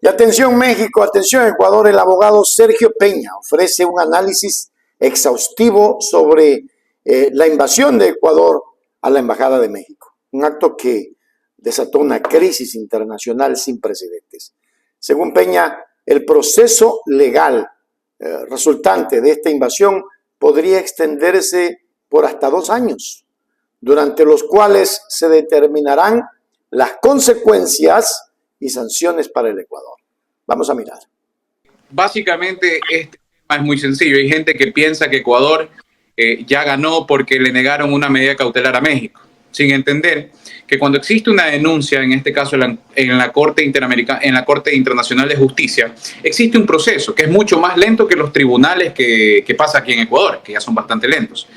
Y atención México, atención Ecuador, el abogado Sergio Peña ofrece un análisis exhaustivo sobre la invasión de Ecuador a la Embajada de México, un acto que desató una crisis internacional sin precedentes. Según Peña, el proceso legal resultante de esta invasión podría extenderse por hasta 2 años, durante los cuales se determinarán las consecuencias y sanciones para el Ecuador. Vamos a mirar. Básicamente este tema es muy sencillo. Hay gente que piensa que Ecuador ya ganó porque le negaron una medida cautelar a México, sin entender que cuando existe una denuncia, en este caso en la Corte Internacional de Justicia, existe un proceso que es mucho más lento que los tribunales que pasa aquí en Ecuador, que ya son bastante lentos.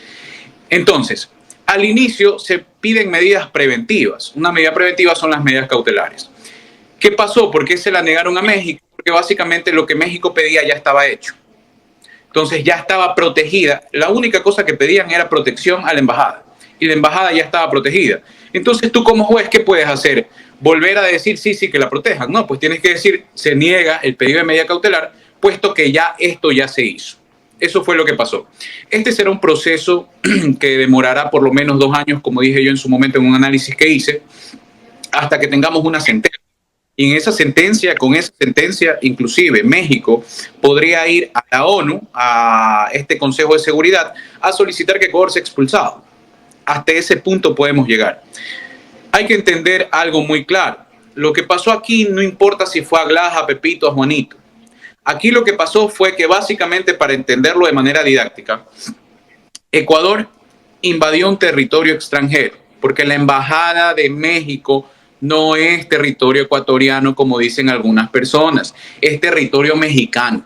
Entonces, al inicio se piden medidas preventivas. Una medida preventiva son las medidas cautelares. ¿Qué pasó? ¿Por qué se la negaron a México? Porque básicamente lo que México pedía ya estaba hecho. Entonces ya estaba protegida. La única cosa que pedían era protección a la embajada. Y la embajada ya estaba protegida. Entonces tú como juez, ¿qué puedes hacer? ¿Volver a decir sí, que la protejan? No, pues tienes que decir, se niega el pedido de medida cautelar, puesto que ya esto ya se hizo. Eso fue lo que pasó. Este será un proceso que demorará por lo menos 2 años, como dije yo en su momento en un análisis que hice, hasta que tengamos una sentencia. Y en esa sentencia, con esa sentencia, inclusive México podría ir a la ONU, a este Consejo de Seguridad, a solicitar que Ecuador sea expulsado. Hasta ese punto podemos llegar. Hay que entender algo muy claro. Lo que pasó aquí no importa si fue a Glass, a Pepito, a Juanito. Aquí lo que pasó fue que básicamente, para entenderlo de manera didáctica, Ecuador invadió un territorio extranjero, porque la Embajada de México no es territorio ecuatoriano, como dicen algunas personas, es territorio mexicano,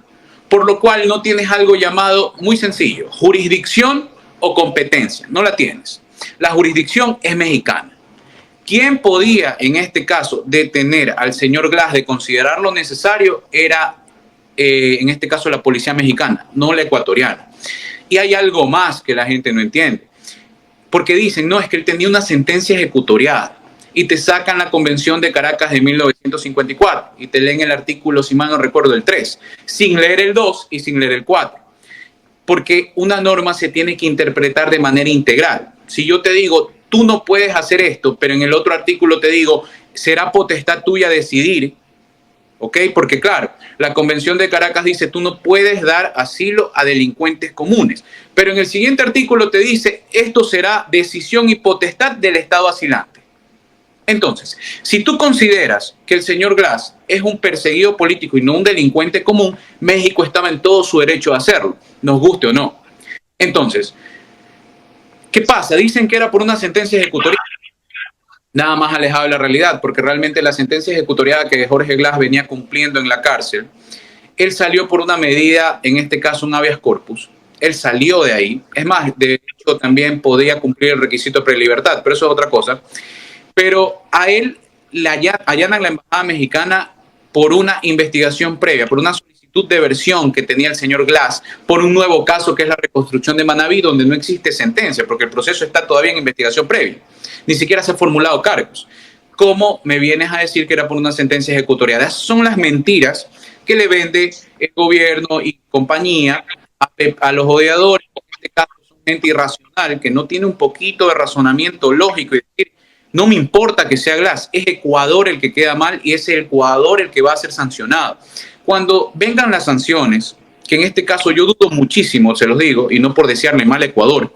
por lo cual no tienes algo llamado, muy sencillo, jurisdicción o competencia, no la tienes. La jurisdicción es mexicana. ¿Quién podía, en este caso, detener al señor Glass de considerarlo necesario? Era, en este caso, la policía mexicana, no la ecuatoriana. Y hay algo más que la gente no entiende, porque dicen, no, es que él tenía una sentencia ejecutoriada, y te sacan la Convención de Caracas de 1954 y te leen el artículo, si mal no recuerdo, el 3, sin leer el 2 y sin leer el 4. Porque una norma se tiene que interpretar de manera integral. Si yo te digo, tú no puedes hacer esto, pero en el otro artículo te digo, será potestad tuya decidir, ¿ok? Porque claro, la Convención de Caracas dice, tú no puedes dar asilo a delincuentes comunes. Pero en el siguiente artículo te dice, esto será decisión y potestad del Estado asilante. Entonces, si tú consideras que el señor Glass es un perseguido político y no un delincuente común, México estaba en todo su derecho a hacerlo, nos guste o no. Entonces, ¿qué pasa? Dicen que era por una sentencia ejecutoriada. Nada más alejado de la realidad, porque realmente la sentencia ejecutoriada que Jorge Glass venía cumpliendo en la cárcel, él salió por una medida, en este caso un habeas corpus. Él salió de ahí. Es más, de hecho también podía cumplir el requisito de prelibertad, pero eso es otra cosa. Pero a él le allanan la embajada mexicana por una investigación previa, por una solicitud de versión que tenía el señor Glass, por un nuevo caso que es la reconstrucción de Manabí, donde no existe sentencia, porque el proceso está todavía en investigación previa. Ni siquiera se han formulado cargos. ¿Cómo me vienes a decir que era por una sentencia ejecutoriada? Esas son las mentiras que le vende el gobierno y compañía a los odiadores. En este caso son gente irracional que no tiene un poquito de razonamiento lógico y decir, no me importa que sea Glass, es Ecuador el que queda mal y es Ecuador el que va a ser sancionado. Cuando vengan las sanciones, que en este caso yo dudo muchísimo, se los digo, y no por desearle mal a Ecuador,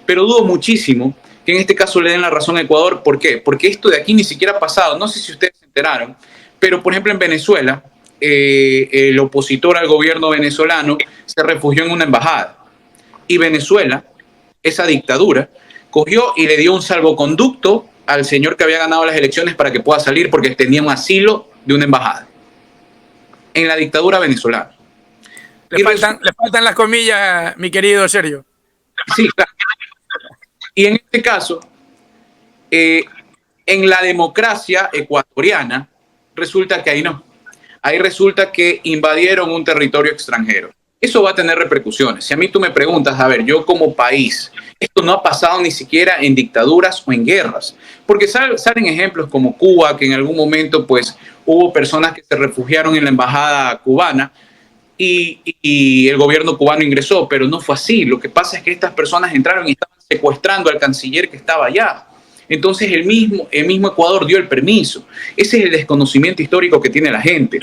pero dudo muchísimo que en este caso le den la razón a Ecuador. ¿Por qué? Porque esto de aquí ni siquiera ha pasado. No sé si ustedes se enteraron, pero por ejemplo en Venezuela, el opositor al gobierno venezolano se refugió en una embajada. Y Venezuela, esa dictadura, cogió y le dio un salvoconducto al señor que había ganado las elecciones para que pueda salir porque tenía un asilo de una embajada en la dictadura venezolana. Le faltan las comillas, mi querido Sergio. Sí, claro. Y en este caso, en la democracia ecuatoriana, resulta que ahí no. Ahí resulta que invadieron un territorio extranjero. eso va a tener repercusiones. Si a mí tú me preguntas, a ver, yo como país, esto no ha pasado ni siquiera en dictaduras o en guerras, porque salen ejemplos como Cuba, que en algún momento pues hubo personas que se refugiaron en la embajada cubana y el gobierno cubano ingresó, pero no fue así. Lo que pasa es que estas personas entraron y estaban secuestrando al canciller que estaba allá. Entonces el mismo Ecuador dio el permiso. Ese es el desconocimiento histórico que tiene la gente.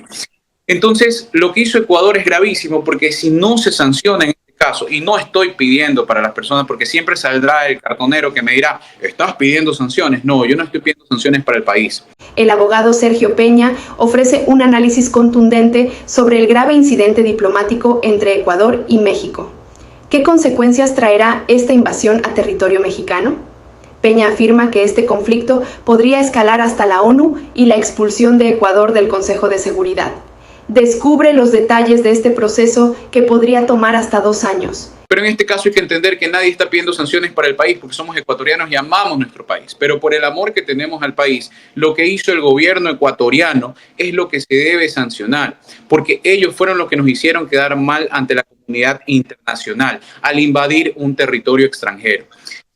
Entonces, lo que hizo Ecuador es gravísimo porque si no se sanciona en este caso, y no estoy pidiendo para las personas, porque siempre saldrá el cartonero que me dirá, ¿estás pidiendo sanciones? No, yo no estoy pidiendo sanciones para el país. El abogado Sergio Peña ofrece un análisis contundente sobre el grave incidente diplomático entre Ecuador y México. ¿Qué consecuencias traerá esta invasión a territorio mexicano? Peña afirma que este conflicto podría escalar hasta la ONU y la expulsión de Ecuador del Consejo de Seguridad. Descubre los detalles de este proceso que podría tomar hasta 2 años. Pero en este caso hay que entender que nadie está pidiendo sanciones para el país porque somos ecuatorianos y amamos nuestro país. Pero por el amor que tenemos al país, lo que hizo el gobierno ecuatoriano es lo que se debe sancionar, porque ellos fueron los que nos hicieron quedar mal ante la comunidad internacional al invadir un territorio extranjero.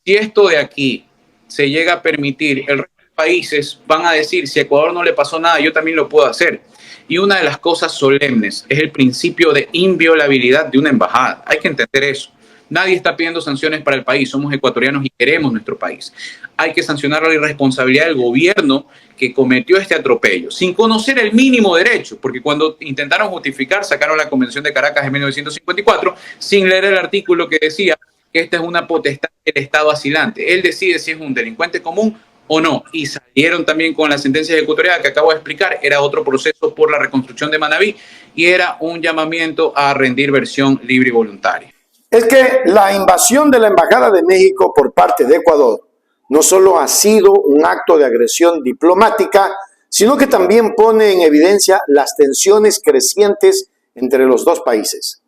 Si esto de aquí se llega a permitir, el resto de los países van a decir, si a Ecuador no le pasó nada, yo también lo puedo hacer. Y una de las cosas solemnes es el principio de inviolabilidad de una embajada. Hay que entender eso. Nadie está pidiendo sanciones para el país. Somos ecuatorianos y queremos nuestro país. Hay que sancionar la irresponsabilidad del gobierno que cometió este atropello, sin conocer el mínimo derecho, porque cuando intentaron justificar, sacaron la Convención de Caracas de 1954, sin leer el artículo que decía que esta es una potestad del Estado asilante. Él decide si es un delincuente común o no, y salieron también con la sentencia ejecutoriada que acabo de explicar. Era otro proceso por la reconstrucción de Manabí y era un llamamiento a rendir versión libre y voluntaria. Es que la invasión de la Embajada de México por parte de Ecuador no solo ha sido un acto de agresión diplomática, sino que también pone en evidencia las tensiones crecientes entre los dos países.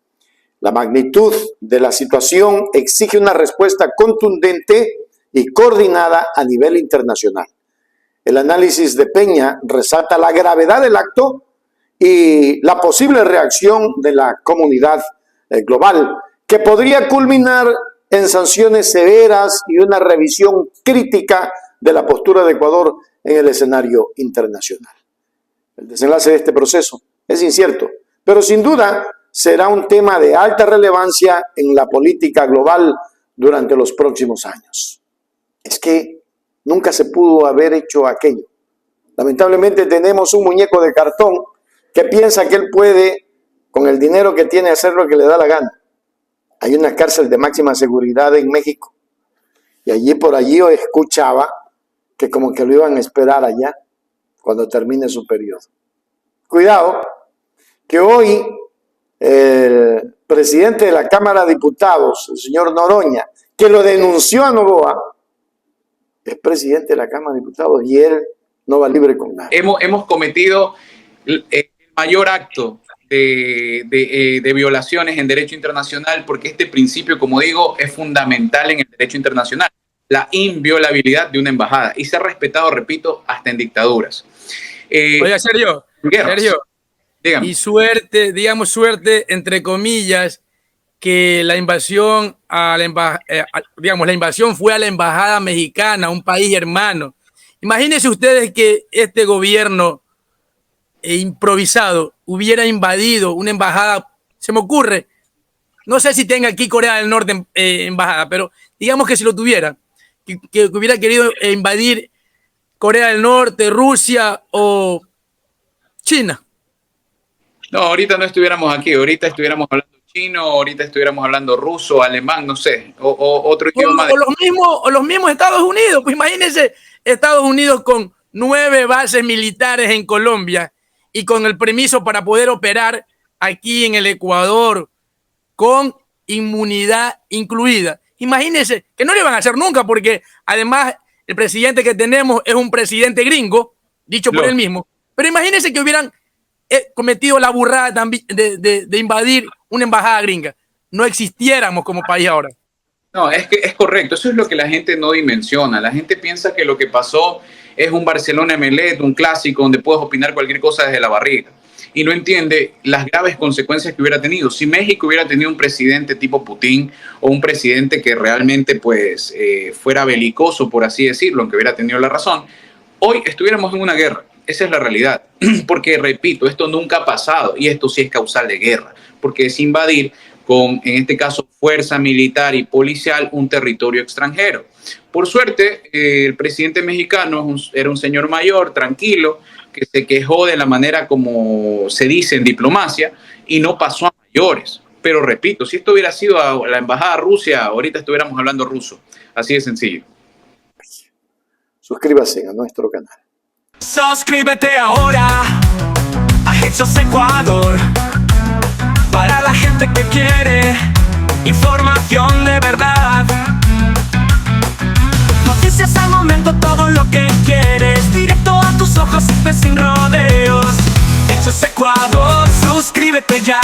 La magnitud de la situación exige una respuesta contundente y coordinada a nivel internacional. El análisis de Peña resalta la gravedad del acto y la posible reacción de la comunidad global, que podría culminar en sanciones severas y una revisión crítica de la postura de Ecuador en el escenario internacional. El desenlace de este proceso es incierto, pero sin duda será un tema de alta relevancia en la política global durante los próximos años. Es que nunca se pudo haber hecho aquello. Lamentablemente tenemos un muñeco de cartón que piensa que él puede, con el dinero que tiene, hacer lo que le da la gana. Hay una cárcel de máxima seguridad en México y allí por allí yo escuchaba que como que lo iban a esperar allá cuando termine su periodo. Cuidado, que hoy el presidente de la Cámara de Diputados, el señor Noroña, que lo denunció a Noboa, es presidente de la Cámara de Diputados y él no va libre con nada. Hemos cometido el mayor acto de violaciones en derecho internacional porque este principio, como digo, es fundamental en el derecho internacional, la inviolabilidad de una embajada, y se ha respetado, repito, hasta en dictaduras. Oiga, Sergio, dígame. Y suerte, digamos suerte, entre comillas, que la invasión la invasión fue a la embajada mexicana, un país hermano. Imagínense ustedes que este gobierno improvisado hubiera invadido una embajada, se me ocurre, no sé si tenga aquí Corea del Norte embajada, pero digamos que si lo tuviera, que hubiera querido invadir Corea del Norte, Rusia o China. No, ahorita no estuviéramos aquí, ahorita estuviéramos hablando chino, ahorita estuviéramos hablando ruso, alemán, no sé, o otro idioma. O los mismos Estados Unidos, pues imagínense Estados Unidos con 9 bases militares en Colombia y con el permiso para poder operar aquí en el Ecuador con inmunidad incluida. Imagínense que no lo iban a hacer nunca porque además el presidente que tenemos es un presidente gringo, dicho por él mismo. Pero imagínense que hubieran cometido la burrada de invadir una embajada gringa. No existiéramos como país ahora. No, es que es correcto. Eso es lo que la gente no dimensiona. La gente piensa que lo que pasó es un Barcelona-Emelec, un clásico donde puedes opinar cualquier cosa desde la barriga. y no entiende las graves consecuencias que hubiera tenido. Si México hubiera tenido un presidente tipo Putin o un presidente que realmente pues, fuera belicoso, por así decirlo, aunque hubiera tenido la razón, hoy estuviéramos en una guerra. Esa es la realidad. Porque, repito, esto nunca ha pasado y esto sí es causal de guerra, porque es invadir con, en este caso, fuerza militar y policial un territorio extranjero. Por suerte, el presidente mexicano era un señor mayor, tranquilo, que se quejó de la manera como se dice en diplomacia y no pasó a mayores. Pero repito, si esto hubiera sido a la embajada Rusia, ahorita estuviéramos hablando ruso. Así de sencillo. Suscríbase a nuestro canal. Suscríbete ahora a Hechos Ecuador, para la gente que quiere información de verdad. Noticias al momento, todo lo que quieres, directo a tus ojos y sin rodeos. Hechos Ecuador, suscríbete ya.